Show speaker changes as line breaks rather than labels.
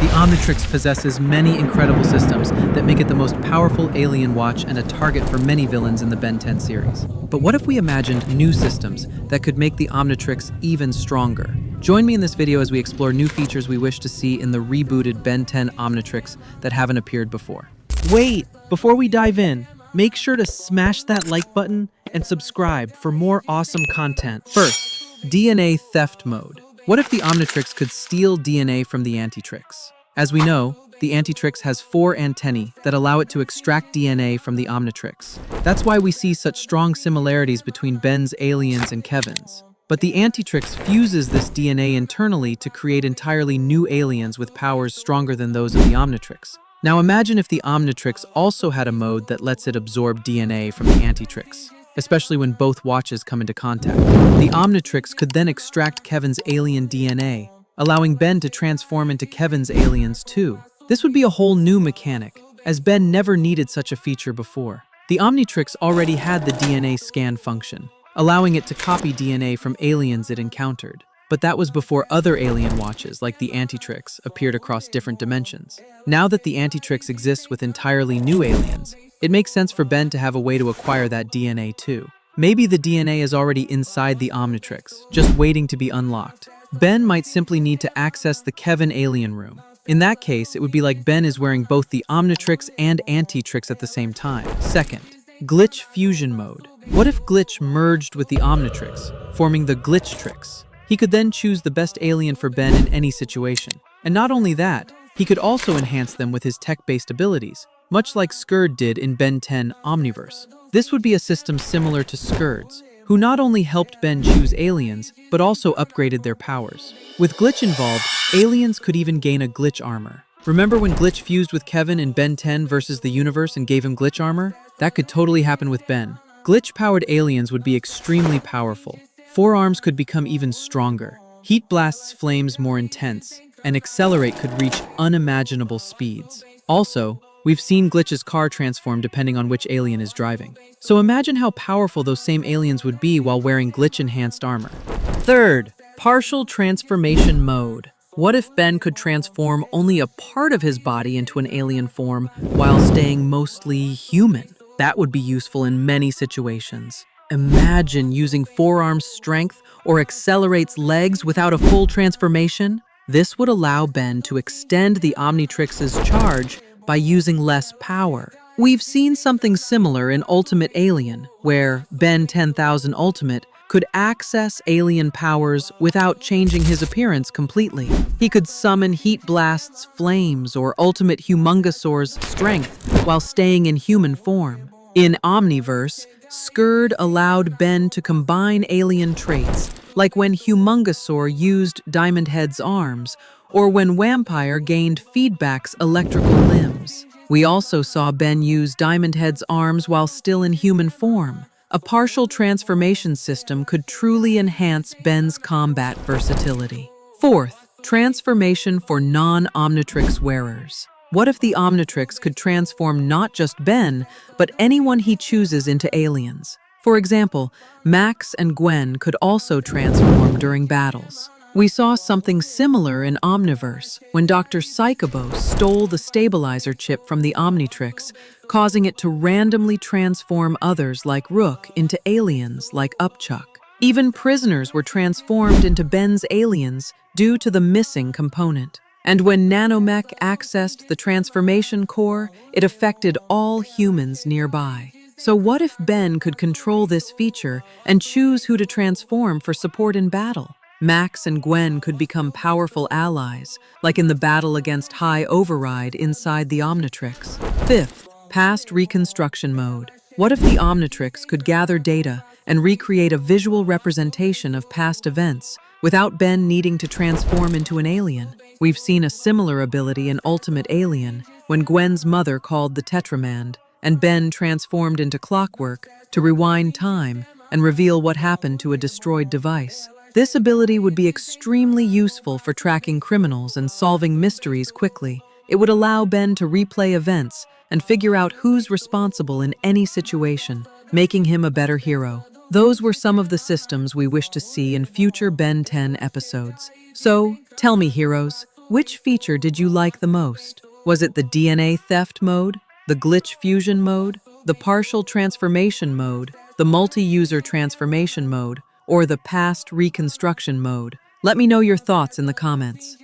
The Omnitrix possesses many incredible systems that make it the most powerful alien watch and a target for many villains in the Ben 10 series. But what if we imagined new systems that could make the Omnitrix even stronger? Join me in this video as we explore new features we wish to see in the rebooted Ben 10 Omnitrix that haven't appeared before. Wait! Before we dive in, make sure to smash that like button and subscribe for more awesome content. First, DNA theft mode. What if the Omnitrix could steal DNA from the Antitrix? As we know, the Antitrix has 4 antennae that allow it to extract DNA from the Omnitrix. That's why we see such strong similarities between Ben's aliens and Kevin's. But the Antitrix fuses this DNA internally to create entirely new aliens with powers stronger than those of the Omnitrix. Now imagine if the Omnitrix also had a mode that lets it absorb DNA from the Antitrix, especially when both watches come into contact. The Omnitrix could then extract Kevin's alien DNA, allowing Ben to transform into Kevin's aliens too. This would be a whole new mechanic, as Ben never needed such a feature before. The Omnitrix already had the DNA scan function, allowing it to copy DNA from aliens it encountered. But that was before other alien watches, like the Antitrix, appeared across different dimensions. Now that the Antitrix exists with entirely new aliens, it makes sense for Ben to have a way to acquire that DNA too. Maybe the DNA is already inside the Omnitrix, just waiting to be unlocked. Ben might simply need to access the Kevin alien room. In that case, it would be like Ben is wearing both the Omnitrix and Antitrix at the same time. Second, glitch fusion mode. What if Glitch merged with the Omnitrix, forming the Glitchtrix? He could then choose the best alien for Ben in any situation. And not only that, he could also enhance them with his tech-based abilities, much like Skird did in Ben 10 Omniverse. This would be a system similar to Skird's, who not only helped Ben choose aliens, but also upgraded their powers. With Glitch involved, aliens could even gain a Glitch armor. Remember when Glitch fused with Kevin in Ben 10 versus the Universe and gave him Glitch armor? That could totally happen with Ben. Glitch-powered aliens would be extremely powerful. Forearms could become even stronger. Heat Blast's flames more intense, and Accelerate could reach unimaginable speeds. Also, we've seen Glitch's car transform depending on which alien is driving. So imagine how powerful those same aliens would be while wearing Glitch-enhanced armor. Third, partial transformation mode. What if Ben could transform only a part of his body into an alien form while staying mostly human? That would be useful in many situations. Imagine using Forearm's strength or Accelerate's legs without a full transformation. This would allow Ben to extend the Omnitrix's charge by using less power. We've seen something similar in Ultimate Alien, where Ben 10,000 Ultimate could access alien powers without changing his appearance completely. He could summon Heat Blast's flames or Ultimate Humongosaur's strength while staying in human form. In Omniverse, Skird allowed Ben to combine alien traits, like when Humongosaur used Diamond Head's arms, or when Vampire gained Feedback's electrical limbs. We also saw Ben use Diamond Head's arms while still in human form. A partial transformation system could truly enhance Ben's combat versatility. Fourth, transformation for non-Omnitrix wearers. What if the Omnitrix could transform not just Ben, but anyone he chooses into aliens? For example, Max and Gwen could also transform during battles. We saw something similar in Omniverse when Dr. Psychobos stole the stabilizer chip from the Omnitrix, causing it to randomly transform others like Rook into aliens like Upchuck. Even prisoners were transformed into Ben's aliens due to the missing component. And when Nanomech accessed the transformation core, it affected all humans nearby. So what if Ben could control this feature and choose who to transform for support in battle? Max and Gwen could become powerful allies, like in the battle against High Override inside the Omnitrix. Fifth, past reconstruction mode. What if the Omnitrix could gather data and recreate a visual representation of past events without Ben needing to transform into an alien? We've seen a similar ability in Ultimate Alien when Gwen's mother called the Tetramand, and Ben transformed into Clockwork to rewind time and reveal what happened to a destroyed device. This ability would be extremely useful for tracking criminals and solving mysteries quickly. It would allow Ben to replay events and figure out who's responsible in any situation, making him a better hero. Those were some of the systems we wish to see in future Ben 10 episodes. So, tell me, heroes, Which feature did you like the most? Was it the DNA theft mode, the glitch fusion mode, the partial transformation mode, the multi-user transformation mode, or the past reconstruction mode? Let me know your thoughts in the comments.